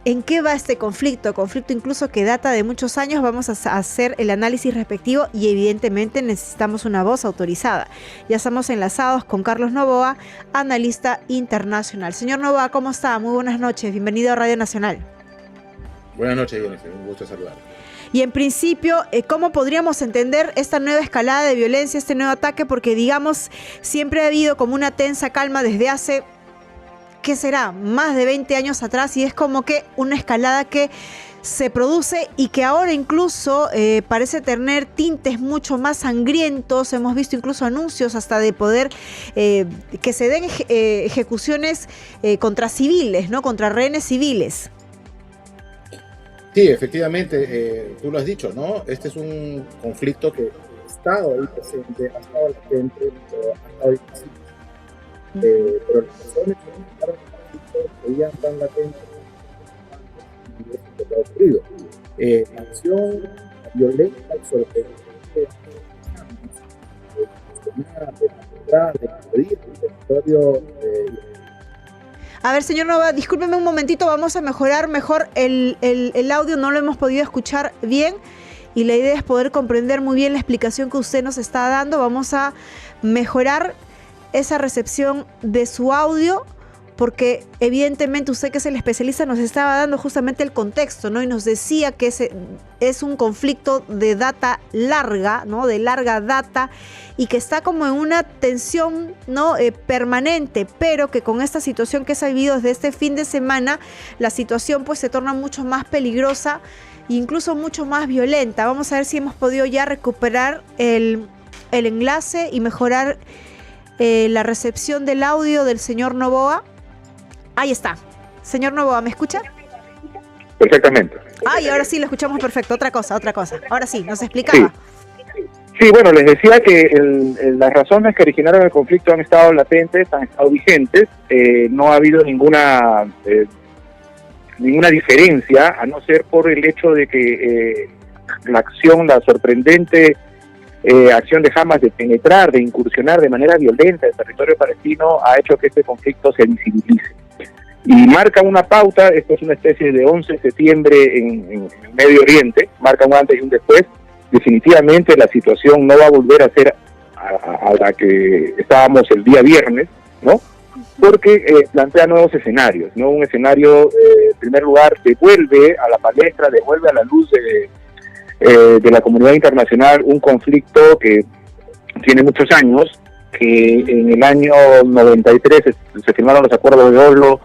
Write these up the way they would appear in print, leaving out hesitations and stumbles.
¿En qué va este conflicto? Conflicto incluso que data de muchos años. Vamos a hacer el análisis respectivo y evidentemente necesitamos una voz autorizada. Ya estamos enlazados con Carlos Noboa, analista internacional. Señor Noboa, ¿cómo está? Muy buenas noches. Bienvenido a Radio Nacional. Buenas noches, Jennifer. Un gusto saludar. Y en principio, ¿cómo podríamos entender esta nueva escalada de violencia, este nuevo ataque? Porque, digamos, siempre ha habido como una tensa calma desde hace... ¿qué será? Más de 20 años atrás, y es como que una escalada que se produce y que ahora incluso parece tener tintes mucho más sangrientos. Hemos visto incluso anuncios hasta de poder que se den ejecuciones contra civiles, ¿no? Contra rehenes civiles. Sí, efectivamente, tú lo has dicho, ¿no? Este es un conflicto que ha estado ahí presente, ha estado latente, ha estado ahí presente. Pero las razones para el conflicto seguían tan latentes y eso es lo que ha ocurrido. La acción violenta y sorprendente de invadir el territorio. A ver, señor Nova, discúlpeme un momentito, vamos a mejorar mejor el audio, no lo hemos podido escuchar bien y la idea es poder comprender muy bien la explicación que usted nos está dando. Vamos a mejorar esa recepción de su audio, porque evidentemente usted, que es el especialista, nos estaba dando justamente el contexto, ¿no? Y nos decía que es un conflicto de data larga, ¿no? De larga data, y que está como en una tensión, ¿no? Permanente, pero que con esta situación que se ha vivido desde este fin de semana, la situación pues se torna mucho más peligrosa e incluso mucho más violenta. Vamos a ver si hemos podido ya recuperar el enlace y mejorar la recepción del audio del señor Noboa. Ahí está. Señor Noboa, ¿me escucha? Perfectamente. Ay, ahora sí lo escuchamos perfecto. Otra cosa. Ahora sí, nos explicaba. Sí, bueno, les decía que las razones que originaron el conflicto han estado latentes, han estado vigentes. No ha habido ninguna diferencia, a no ser por el hecho de que la sorprendente acción de Hamas de penetrar, de incursionar de manera violenta el territorio palestino ha hecho que este conflicto se visibilice. Y marca una pauta. Esto es una especie de 11 de septiembre en el Medio Oriente, marca un antes y un después. Definitivamente la situación no va a volver a ser a la que estábamos el día viernes, ¿no? Porque plantea nuevos escenarios, ¿no? Un escenario, en primer lugar, devuelve a la palestra, devuelve a la luz de la comunidad internacional un conflicto que tiene muchos años, que en el año 93 se firmaron los acuerdos de Oslo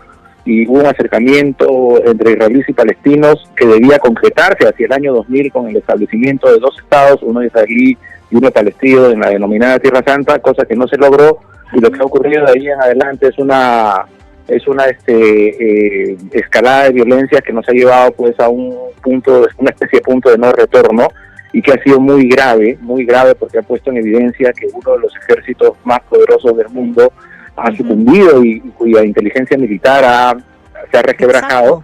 y hubo un acercamiento entre israelíes y palestinos que debía concretarse hacia el año 2000 con el establecimiento de dos estados, uno israelí y uno palestino en la denominada Tierra Santa, cosa que no se logró, y lo que ha ocurrido de ahí en adelante es una escalada de violencia que nos ha llevado pues a una especie de punto de no retorno, y que ha sido muy grave porque ha puesto en evidencia que uno de los ejércitos más poderosos del mundo ha sucumbido y cuya inteligencia militar se ha resquebrajado,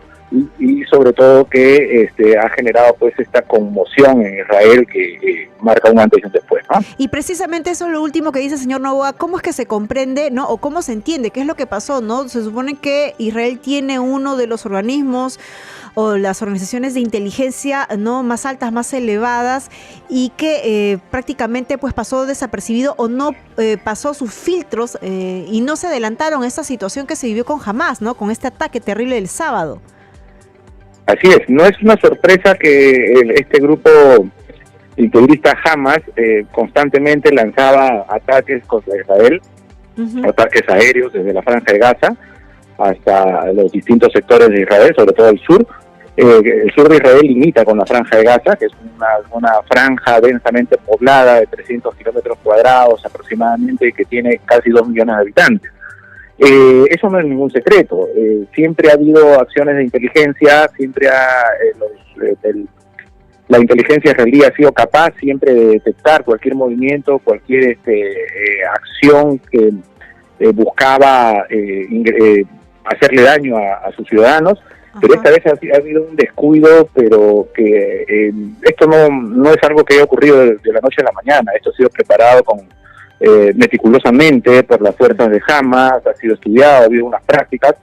y sobre todo que ha generado pues esta conmoción en Israel que marca un antes y un después, ¿no? Y precisamente eso es lo último que dice el señor Noboa. ¿Cómo es que se comprende, no, o cómo se entiende qué es lo que pasó, no? Se supone que Israel tiene uno de los organismos o las organizaciones de inteligencia, no, más altas, más elevadas, y que prácticamente pues pasó desapercibido o no pasó sus filtros y no se adelantaron a esta situación que se vivió con Hamas, ¿no? Con este ataque terrible del sábado. Así es, no es una sorpresa que este grupo integrista Hamas constantemente lanzaba ataques contra Israel, ataques aéreos desde la Franja de Gaza hasta los distintos sectores de Israel, sobre todo el sur. El sur de Israel limita con la Franja de Gaza, que es una franja densamente poblada de 300 kilómetros cuadrados aproximadamente, que tiene casi 2 millones de habitantes. Eso no es ningún secreto. Siempre ha habido acciones de inteligencia, la inteligencia israelí ha sido capaz siempre de detectar cualquier movimiento, cualquier acción que buscaba hacerle daño a sus ciudadanos. Pero esta vez ha habido un descuido, pero que esto no es algo que haya ocurrido de la noche a la mañana. Esto ha sido preparado meticulosamente por las fuerzas de Hamas, ha sido estudiado, ha habido unas prácticas.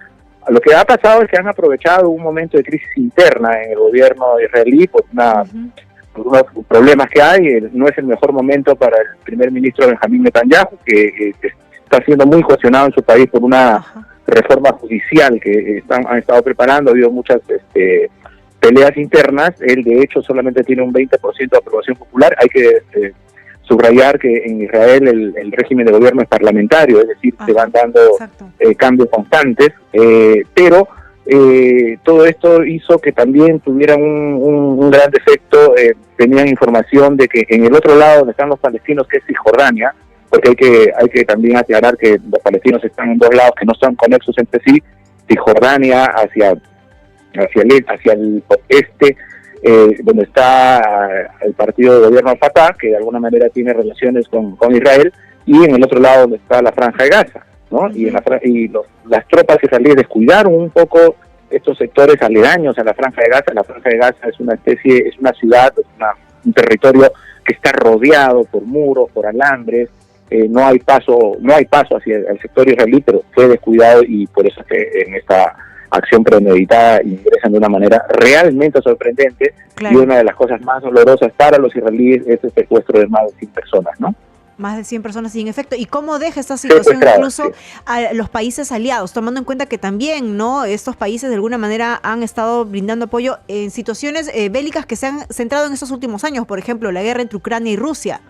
lo que ha pasado es que han aprovechado un momento de crisis interna en el gobierno israelí por unos problemas que hay. No es el mejor momento para el primer ministro Benjamín Netanyahu, que está siendo muy cuestionado en su país por una reforma judicial que han estado preparando. Ha habido muchas peleas internas. Él, de hecho, solamente tiene un 20% de aprobación popular. Hay que subrayar que en Israel el régimen de gobierno es parlamentario, es decir, se van dando cambios constantes, pero todo esto hizo que también tuvieran un gran defecto. Tenían información de que en el otro lado donde están los palestinos, que es Cisjordania, porque hay que también aclarar que los palestinos están en dos lados que no son conexos entre sí. Cisjordania hacia el este, donde está el partido de gobierno Fatah, que de alguna manera tiene relaciones con Israel, y en el otro lado donde está la Franja de Gaza, ¿no? Y las tropas israelíes descuidaron un poco estos sectores aledaños a la Franja de Gaza. La Franja de Gaza es una ciudad, un territorio que está rodeado por muros, por alambres. No hay paso hacia el sector israelí, pero fue descuidado, y por eso es que en esta acción premeditada ingresan de una manera realmente sorprendente. Claro. Y una de las cosas más dolorosas para los israelíes es el secuestro de más de 100 personas, ¿no? Más de 100 personas, sí, en efecto. ¿Y cómo deja esta situación incluso a los países aliados, tomando en cuenta que también, ¿no?, estos países de alguna manera han estado brindando apoyo en situaciones bélicas que se han centrado en estos últimos años, por ejemplo, la guerra entre Ucrania y Rusia?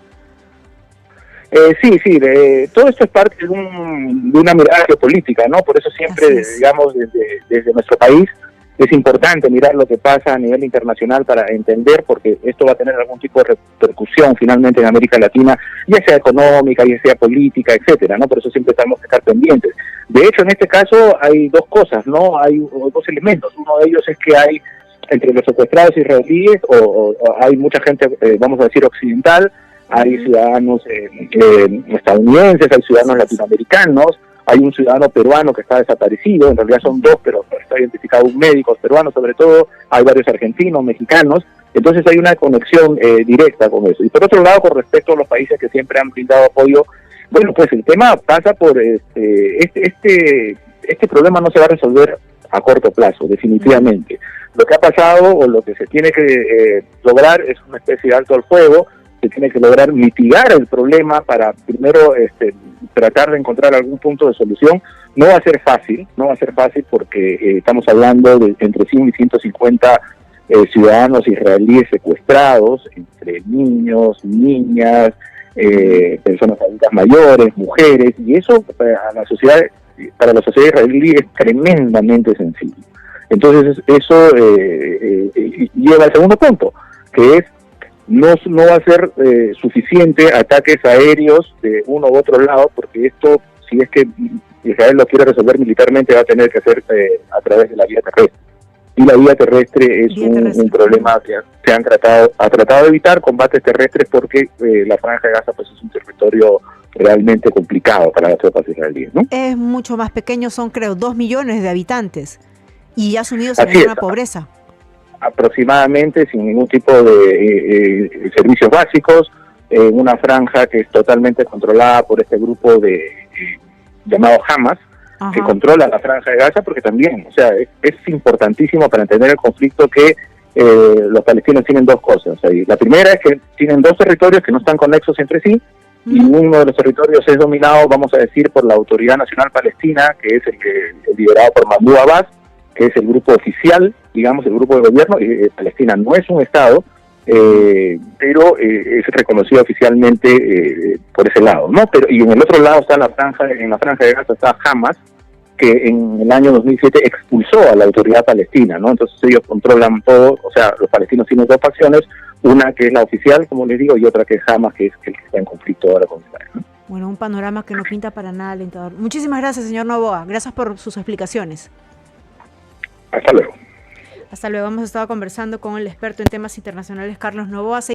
Sí, todo esto es parte de una mirada geopolítica, ¿no? Por eso siempre, digamos, desde nuestro país es importante mirar lo que pasa a nivel internacional para entender, porque esto va a tener algún tipo de repercusión finalmente en América Latina, ya sea económica, ya sea política, etcétera, ¿no? Por eso siempre tenemos que estar pendientes. De hecho, en este caso hay dos cosas, ¿no? Hay dos elementos. Uno de ellos es que hay entre los secuestrados israelíes, o hay mucha gente, vamos a decir, occidental. Hay ciudadanos estadounidenses, hay ciudadanos latinoamericanos, hay un ciudadano peruano que está desaparecido. En realidad son dos, pero está identificado un médico peruano sobre todo. Hay varios argentinos, mexicanos. Entonces hay una conexión directa con eso. Y por otro lado, con respecto a los países que siempre han brindado apoyo, bueno, pues el tema pasa por este problema no se va a resolver a corto plazo, definitivamente. Lo que ha pasado, o lo que se tiene que lograr, es una especie de alto al fuego. Se tiene que lograr mitigar el problema para primero tratar de encontrar algún punto de solución. No va a ser fácil porque estamos hablando de entre 100 y 150 ciudadanos israelíes secuestrados, entre niños, niñas, personas adultas mayores, mujeres, y eso para la sociedad israelí es tremendamente sensible. Entonces eso lleva al segundo punto, que es no va a ser suficiente ataques aéreos de uno u otro lado, porque esto, si es que Israel lo quiere resolver militarmente, va a tener que hacer a través de la vía terrestre. Y la vía terrestre es un problema que se ha tratado de evitar, combates terrestres, porque la Franja de Gaza pues es un territorio realmente complicado para las tropas israelíes, ¿no? Es mucho más pequeño, son creo 2 millones de habitantes y ya sumidos en una pobreza. Aproximadamente, sin ningún tipo de servicios básicos, una franja que es totalmente controlada por este grupo llamado Hamas, que controla la Franja de Gaza, porque también, o sea, es importantísimo para entender el conflicto que los palestinos tienen dos cosas. La primera es que tienen dos territorios que no están conexos entre sí, y uno de los territorios es dominado, vamos a decir, por la Autoridad Nacional Palestina, que es el liderado por Mahmoud Abbas, que es el grupo oficial, digamos, el grupo de gobierno. Palestina no es un Estado, pero es reconocido oficialmente por ese lado, ¿no? Y en el otro lado está en la Franja de Gaza está Hamas, que en el año 2007 expulsó a la Autoridad Palestina, ¿no? Entonces ellos controlan todo. O sea, los palestinos tienen dos facciones, una que es la oficial, como les digo, y otra que es Hamas, que es el que está en conflicto ahora con Israel, ¿no? Bueno, un panorama que no pinta para nada alentador. Muchísimas gracias, señor Noboa. Gracias por sus explicaciones. Hasta luego. Hasta luego. Hemos estado conversando con el experto en temas internacionales, Carlos Noboa.